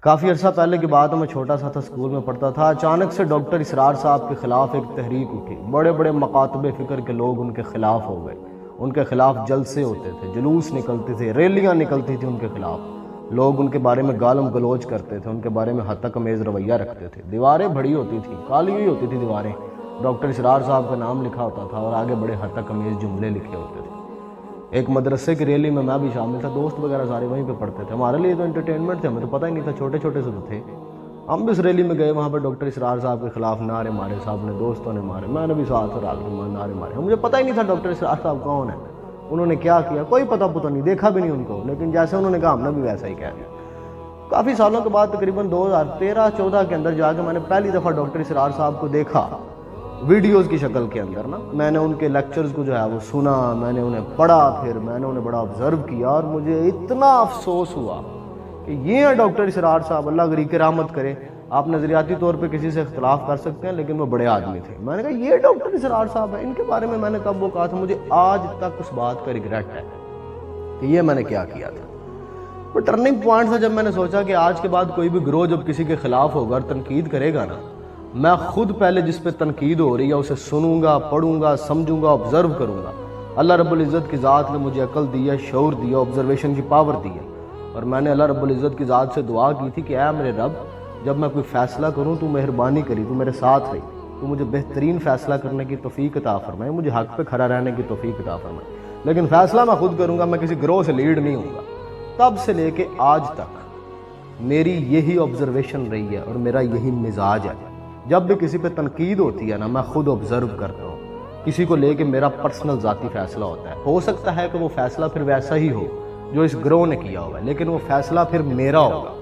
کافی عرصہ پہلے کی بات ہے، میں چھوٹا سا تھا، اسکول میں پڑھتا تھا۔ اچانک سے ڈاکٹر اسرار صاحب کے خلاف ایک تحریک اٹھی، بڑے بڑے مکاتب فکر کے لوگ ان کے خلاف ہو گئے، ان کے خلاف جلسے ہوتے تھے، جلوس نکلتے تھے، ریلیاں نکلتی تھیں ان کے خلاف، لوگ ان کے بارے میں گالم گلوچ کرتے تھے، ان کے بارے میں ہتک امیز رویہ رکھتے تھے، دیواریں بھری ہوتی تھیں، کالی ہوئی ہوتی تھی دیواریں، ڈاکٹر اسرار صاحب کا نام لکھا ہوتا تھا اور آگے بڑے ہتک امیز جملے لکھے ہوتے تھے۔ ایک مدرسے کی ریلی میں بھی شامل تھا، دوست وغیرہ سارے وہیں پہ پڑھتے تھے، ہمارے لیے تو انٹرٹینمنٹ تھے، ہمیں تو پتہ ہی نہیں تھا، چھوٹے چھوٹے سے تو تھے۔ ہم بھی اس ریلی میں گئے، وہاں پہ ڈاکٹر اسرار صاحب کے خلاف نعرے مارے، صاحب نے، دوستوں نے مارے، میں نے بھی ساتھ اور آگے نعرے مارے۔ مجھے پتہ ہی نہیں تھا ڈاکٹر اسرار صاحب کون ہے، انہوں نے کیا کیا، کوئی پتہ نہیں، دیکھا بھی نہیں ان کو، لیکن جیسے انہوں نے کہا ہم نے بھی ویسا ہی کہہ دیا۔ کافی سالوں کے بعد تقریباً 2013-14 کے اندر جا کے میں نے پہلی دفعہ ڈاکٹر اسرار صاحب کو دیکھا ویڈیوز کی شکل کے اندر نا، میں نے ان کے لیکچرز کو جو ہے وہ سنا، میں نے انہیں پڑھا، پھر میں نے انہیں بڑا آبزرو کیا، اور مجھے اتنا افسوس ہوا کہ یہ ہیں ڈاکٹر اسرار صاحب، اللہ غریق رحمت کرے۔ آپ نظریاتی طور پہ کسی سے اختلاف کر سکتے ہیں، لیکن وہ بڑے آدمی تھے۔ میں نے کہا یہ ڈاکٹر اسرار صاحب ہیں، ان کے بارے میں نے تب وہ کہا تھا، مجھے آج تک اس بات کا ریگریٹ ہے کہ یہ میں نے کیا کیا تھا۔ وہ ٹرننگ پوائنٹ تھا جب میں نے سوچا کہ آج کے بعد کوئی بھی گروہ جب کسی کے خلاف ہوگا اور تنقید کرے گا نا، میں خود پہلے جس پہ تنقید ہو رہی ہے اسے سنوں گا، پڑھوں گا، سمجھوں گا، آبزرو کروں گا۔ اللہ رب العزت کی ذات نے مجھے عقل دی ہے، شعور دیا، آبزرویشن کی پاور دی ہے، اور میں نے اللہ رب العزت کی ذات سے دعا کی تھی کہ اے میرے رب، جب میں کوئی فیصلہ کروں تو مہربانی کری، تو میرے ساتھ رہی، تو مجھے بہترین فیصلہ کرنے کی توفیق عطا فرمائے، مجھے حق پہ کھڑا رہنے کی توفیق عطا فرمائے، لیکن فیصلہ میں خود کروں گا، میں کسی گروہ سے لیڈ نہیں ہوں گا۔ تب سے لے کے آج تک میری یہی آبزرویشن رہی ہے اور میرا یہی مزاج ہے، جب بھی کسی پہ تنقید ہوتی ہے نا، میں خود آبزرو کرتا ہوں، کسی کو لے کے میرا پرسنل ذاتی فیصلہ ہوتا ہے۔ ہو سکتا ہے کہ وہ فیصلہ پھر ویسا ہی ہو جو اس گروہ نے کیا ہوا ہے، لیکن وہ فیصلہ پھر میرا ہوگا۔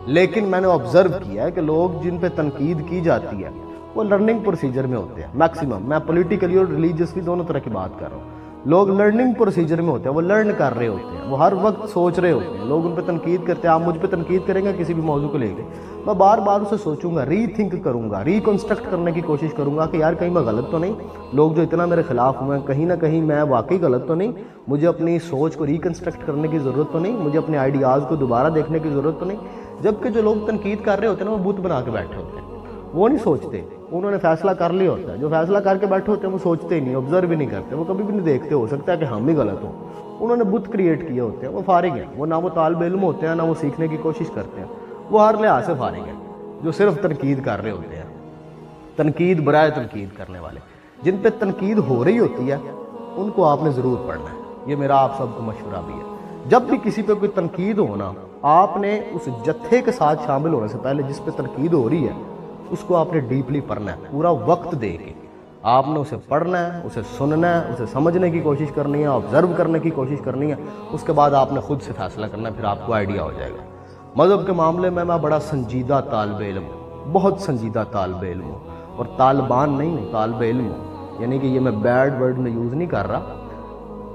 لیکن میں نے آبزرو کیا ہے کہ لوگ جن پہ تنقید کی جاتی ہے وہ لرننگ پروسیجر میں ہوتے ہیں، میکسیمم، میں پولیٹیکلی اور ریلیجیسلی دونوں طرح کی بات کر رہا ہوں، لوگ لرننگ پروسیجر میں ہوتے ہیں، وہ لرن کر رہے ہوتے ہیں، وہ ہر وقت سوچ رہے ہوتے ہیں، لوگ ان پہ تنقید کرتے ہیں۔ آپ مجھ پہ تنقید کریں گے کسی بھی موضوع کو لے کے، میں بار بار اسے سوچوں گا، ری تھنک کروں گا، ری کنسٹرکٹ کرنے کی کوشش کروں گا کہ یار کہیں میں غلط تو نہیں، لوگ جو اتنا میرے خلاف ہوئے ہیں کہیں نہ کہیں میں واقعی غلط تو نہیں، مجھے اپنی سوچ کو ری کنسٹرکٹ کرنے کی ضرورت تو نہیں، مجھے اپنے آئیڈیاز کو دوبارہ دیکھنے کی ضرورت تو نہیں۔ جبکہ جو لوگ تنقید کر رہے ہوتے ہیں نا، وہ بت بنا کے بیٹھے ہوتے ہیں، وہ نہیں سوچتے، انہوں نے فیصلہ کر لیا ہوتا ہے، جو فیصلہ کر کے بیٹھے ہوتے ہیں وہ سوچتے ہی نہیں، آبزرو بھی نہیں کرتے، وہ کبھی بھی نہیں دیکھتے، ہو سکتا ہے کہ ہم ہی غلط ہوں، انہوں نے بت کریٹ کیے ہوتے ہیں، وہ فارغ ہیں، وہ نہ وہ طالب علم ہوتے ہیں نہ وہ سیکھنے کی کوشش کرتے ہیں، وہ ہر لحاظ سے فارغ ہیں، جو صرف تنقید کر رہے ہوتے ہیں، تنقید برائے تنقید کرنے والے۔ جن پہ تنقید ہو رہی ہوتی ہے ان کو آپ نے ضرور پڑھنا ہے، یہ میرا آپ سب کو مشورہ بھی ہے۔ جب بھی کسی پہ کوئی تنقید ہونا، آپ نے اس جتھے کے ساتھ شامل ہونے سے پہلے جس پہ تنقید ہو رہی ہے اس کو آپ نے ڈیپلی پڑھنا ہے، پورا وقت دے کے آپ نے اسے پڑھنا ہے، اسے سننا ہے، اسے سمجھنے کی کوشش کرنی ہے، آبزرو کرنے کی کوشش کرنی ہے، اس کے بعد آپ نے خود سے فیصلہ کرنا ہے، پھر آپ کو آئیڈیا ہو جائے گا۔ مذہب کے معاملے میں بڑا سنجیدہ طالب علم ہوں، بہت سنجیدہ طالب علم ہوں، اور طالبان نہیں ہوں، طالب علم ہوں، یعنی کہ یہ میں بیڈ ورڈ میں یوز نہیں کر رہا،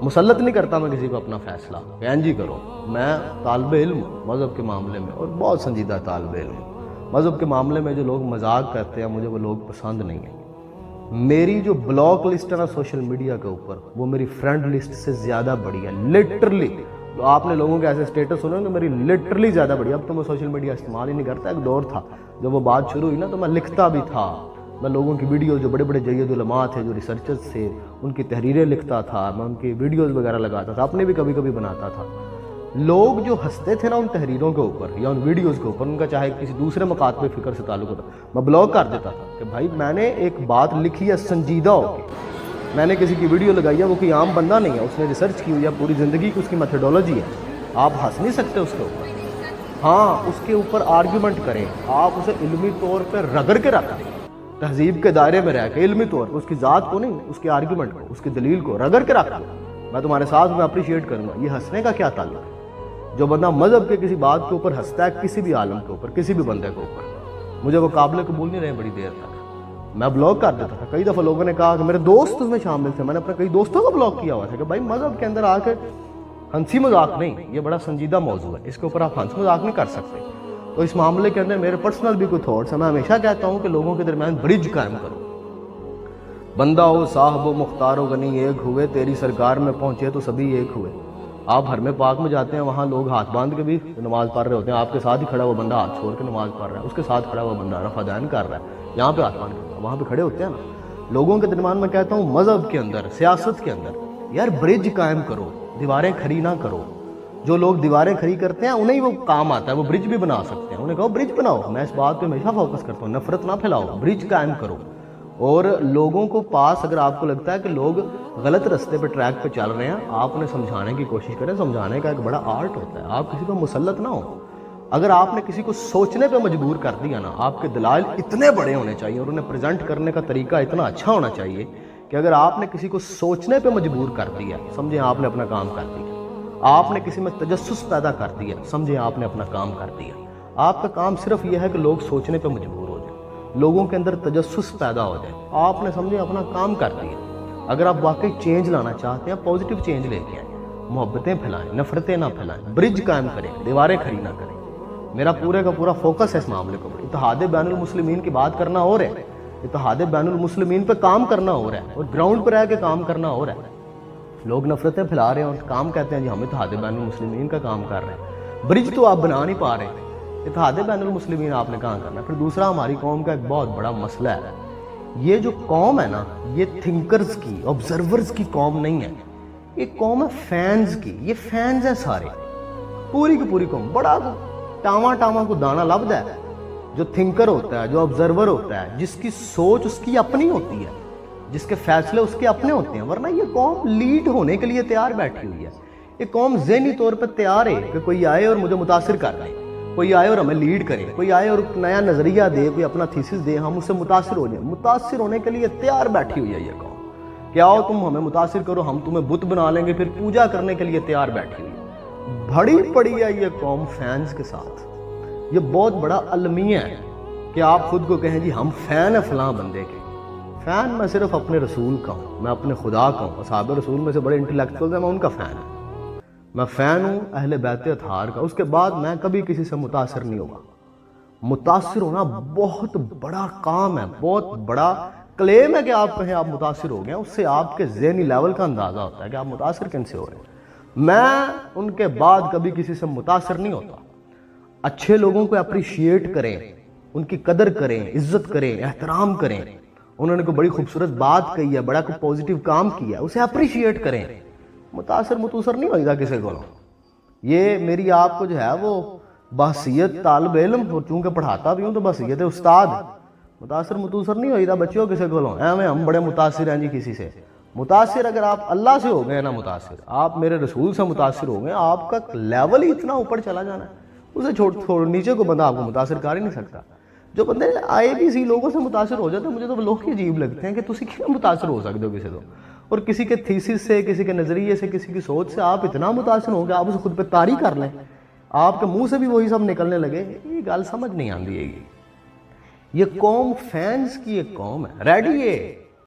مسلط نہیں کرتا میں کسی کو اپنا فیصلہ کہ انجی کرو، میں طالب علم ہوں مذہب کے معاملے میں، اور بہت سنجیدہ طالب علم ہوں۔ مذہب کے معاملے میں جو لوگ مذاق کرتے ہیں مجھے وہ لوگ پسند نہیں ہیں۔ میری جو بلاک لسٹ ہے نا سوشل میڈیا کے اوپر، وہ میری فرینڈ لسٹ سے زیادہ بڑی ہے، لٹرلی۔ آپ نے لوگوں کے ایسے سٹیٹس سنے کہ میری لٹرلی زیادہ بڑی ہے۔ اب تو میں سوشل میڈیا استعمال ہی نہیں کرتا، ایک دور تھا جب وہ بات شروع ہوئی نا تو میں لکھتا بھی تھا، میں لوگوں کی ویڈیوز، جو بڑے بڑے جید علماء تھے، جو ریسرچرز تھے، ان کی تحریریں لکھتا تھا، میں ان کی ویڈیوز وغیرہ لگاتا تھا، اپنے بھی کبھی کبھی بناتا تھا۔ لوگ جو ہنستے تھے نا ان تحریروں کے اوپر یا ان ویڈیوز کے اوپر، ان کا چاہے کسی دوسرے مکاتب فکر سے تعلق ہوتا، میں بلاک کر دیتا تھا کہ بھائی میں نے ایک بات لکھی ہے سنجیدہ ہو کے، میں نے کسی کی ویڈیو لگائی ہے، وہ کوئی عام بندہ نہیں ہے، اس نے ریسرچ کی ہوئی ہے، پوری زندگی کی اس کی میتھڈولوجی ہے، آپ ہنس نہیں سکتے اس کے اوپر۔ ہاں اس کے اوپر آرگیومنٹ کریں، آپ اسے علمی طور پہ رگڑ کے رکھیں، تہذیب کے دائرے میں رہ کے علمی طور پر اس کی ذات کو نہیں، اس کے آرگیومنٹ کو، اس کی دلیل کو رگڑ کے رکھ دو، میں تمہارے ساتھ میں اپریشیٹ کروں گا۔ یہ ہنسنے کا کیا تعلق ہے؟ جو بندہ مذہب کے کسی بات کے اوپر ہنستا ہے، کسی بھی عالم کے اوپر، کسی بھی بندے کے اوپر، مجھے وہ قابل قبول نہیں رہے بڑی دیر تک، میں بلاک کر دیتا تھا۔ کئی دفعہ لوگوں نے کہا کہ میرے دوست اس میں شامل تھے، میں نے اپنے کئی دوستوں کو بلاک کیا ہوا تھا کہ بھائی مذہب کے اندر آ کے ہنسی مذاق نہیں، یہ بڑا سنجیدہ موضوع ہے، اس کے اوپر آپ ہنس مذاق نہیں کر سکتے۔ تو اس معاملے کے اندر میرے پرسنل بھی کوئی تھاٹس ہیں، میں ہمیشہ کہتا ہوں کہ لوگوں کے درمیان برج قائم کرو، بندہ ہو صاحب و مختار و غنی ایک ہوئے، تیری سرکار میں پہنچے تو سبھی ایک ہوئے۔ آپ حرم پاک میں جاتے ہیں، وہاں لوگ ہاتھ باندھ کے بھی نماز پڑھ رہے ہوتے ہیں، آپ کے ساتھ ہی کھڑا ہوا بندہ ہاتھ چھوڑ کے نماز پڑھ رہا ہے، اس کے ساتھ کھڑا ہوا بندہ رفع دین کر رہا ہے، یہاں پہ ہاتھ باندھ کے وہاں پہ کھڑے ہوتے ہیں نا۔ لوگوں کے درمیان میں کہتا ہوں مذہب کے اندر، سیاست کے اندر یار برج قائم کرو، دیواریں کھڑی نہ کرو۔ جو لوگ دیواریں کھڑی کرتے ہیں انہیں وہ کام آتا ہے، وہ برج بھی بنا سکتے ہیں، انہیں کہو برج بناؤ۔ میں اس بات پہ ہمیشہ فوکس کرتا ہوں، نفرت نہ پھیلاؤ، برج قائم کرو۔ اور لوگوں کو پاس اگر آپ کو لگتا ہے کہ لوگ غلط رستے پہ ٹریک پہ چل رہے ہیں، آپ انہیں سمجھانے کی کوشش کریں۔ سمجھانے کا ایک بڑا آرٹ ہوتا ہے، آپ کسی کو مسلط نہ ہو۔ اگر آپ نے کسی کو سوچنے پہ مجبور کر دیا نا، آپ کے دلائل اتنے بڑے ہونے چاہیے اور انہیں پریزنٹ کرنے کا طریقہ اتنا اچھا ہونا چاہیے کہ اگر آپ نے کسی کو سوچنے پہ مجبور کر دیا، سمجھیں آپ نے اپنا کام کر دیا۔ آپ نے کسی میں تجسس پیدا کر دیا، سمجھیں آپ نے اپنا کام کر دیا۔ آپ کا کام صرف یہ ہے کہ لوگ سوچنے پہ مجبور ہو جائیں، لوگوں کے اندر تجسس پیدا ہو جائے، آپ نے سمجھیں اپنا کام کر دیا۔ اگر آپ واقعی چینج لانا چاہتے ہیں، پازیٹیو چینج لے کے آئیں، محبتیں پھیلائیں، نفرتیں نہ پھیلائیں، برج قائم کریں، دیواریں کھڑی نہ کریں۔ میرا پورے کا پورا فوکس ہے اس معاملے کو۔ اتحاد بین المسلمین کی بات کرنا ہو رہا ہے، اتحاد بین المسلمین پہ کام کرنا ہو رہا ہے، اور گراؤنڈ پہ رہ کے کام کرنا ہو رہا ہے۔ لوگ نفرتیں پھیلا رہے ہیں اور کام کہتے ہیں جی ہم اتحاد بین المسلمین کا کام کر رہے ہیں، برج تو آپ بنا نہیں پا رہے، اتحاد بین المسلمین آپ نے کہاں کرنا ہے۔ پھر دوسرا ہماری قوم کا ایک بہت بڑا مسئلہ ہے، یہ جو قوم ہے نا، یہ تھنکرز کی، آبزرورز کی قوم نہیں ہے، یہ قوم ہے فینز کی۔ یہ فینز ہیں سارے، پوری کی پوری قوم۔ بڑا ٹاما کو دانا لبدا ہے، جو تھنکر ہوتا ہے، جو آبزرور ہوتا ہے، جس کی سوچ اس کی اپنی ہوتی ہے، جس کے فیصلے اس کے اپنے ہوتے ہیں۔ ورنہ یہ قوم لیڈ ہونے کے لیے تیار بیٹھی ہوئی ہے۔ یہ قوم ذہنی طور پہ تیار ہے کہ کوئی آئے اور مجھے متاثر کر دے، کوئی آئے اور ہمیں لیڈ کرے، کوئی آئے اور نیا نظریہ دے، کوئی اپنا تھیسس دے، ہم اس سے متاثر ہو جائیں۔ متاثر ہونے کے لیے تیار بیٹھی ہوئی ہے یہ قوم کہ آؤ تم ہمیں متاثر کرو، ہم تمہیں بت بنا لیں گے، پھر پوجا کرنے کے لیے تیار بیٹھی ہوئی ہے۔ بھڑی پڑی ہے یہ قوم فینز کے ساتھ۔ یہ بہت بڑا المیہ ہے کہ آپ خود کو کہیں جی ہم فین ہیں فلاں بندے کے۔ فین میں صرف اپنے رسول کا ہوں، میں اپنے خدا کا ہوں۔ اصحاب رسول میں سے بڑے انٹلیکچوئل ہیں، میں ان کا فین ہوں۔ میں فین ہوں اہل بیت اطہار کا۔ اس کے بعد میں کبھی کسی سے متاثر نہیں ہوگا۔ متاثر ہونا بہت بڑا کام ہے، بہت بڑا کلیم ہے کہ آپ کہیں آپ متاثر ہو گئے ہیں۔ اس سے آپ کے ذہنی لیول کا اندازہ ہوتا ہے کہ آپ متاثر کن سے ہو رہے ہیں۔ میں ان کے بعد کبھی کسی سے متاثر نہیں ہوتا۔ اچھے لوگوں کو اپریشیٹ کریں، ان کی قدر کریں، عزت کریں، احترام کریں۔ انہوں نے کوئی بڑی خوبصورت بات کہی ہے، بڑا کوئی پازیٹیو کام کیا ہے، اسے اپریشیٹ کریں۔ متاثر نہیں ہوئے گا کسی کو۔ یہ میری آپ کو جو ہے وہ بحثیت طالب علم، اور چونکہ پڑھاتا بھی ہوں تو بحثیت استاد، متاثر نہیں ہوئے گا بچوں کسی کو۔ ہم بڑے متاثر ہیں جی کسی سے۔ متاثر اگر آپ اللہ سے ہو گئے نا، متاثر آپ میرے رسول سے متاثر ہو گئے، آپ کا لیول ہی اتنا اوپر چلا جانا ہے، اسے چھوڑ نیچے کو بندہ آپ کو متاثر کر ہی نہیں سکتا۔ جو بندے آئے بھی سی لوگوں سے متاثر ہو جاتے ہیں، مجھے تو لوگ ہی عجیب لگتے ہیں کہ تسی کیوں متاثر ہو سکتے ہو کسی تو، اور کسی کے تھیسس سے، کسی کے نظریے سے، کسی کی سوچ سے آپ اتنا متاثر ہو گئے آپ اسے خود پہ طاری کر لیں، آپ کے منہ سے بھی وہی سب نکلنے لگے۔ یہ گل سمجھ نہیں آتی ہے۔ یہ قوم فینز کی ایک قوم ہے، ریڈی ہے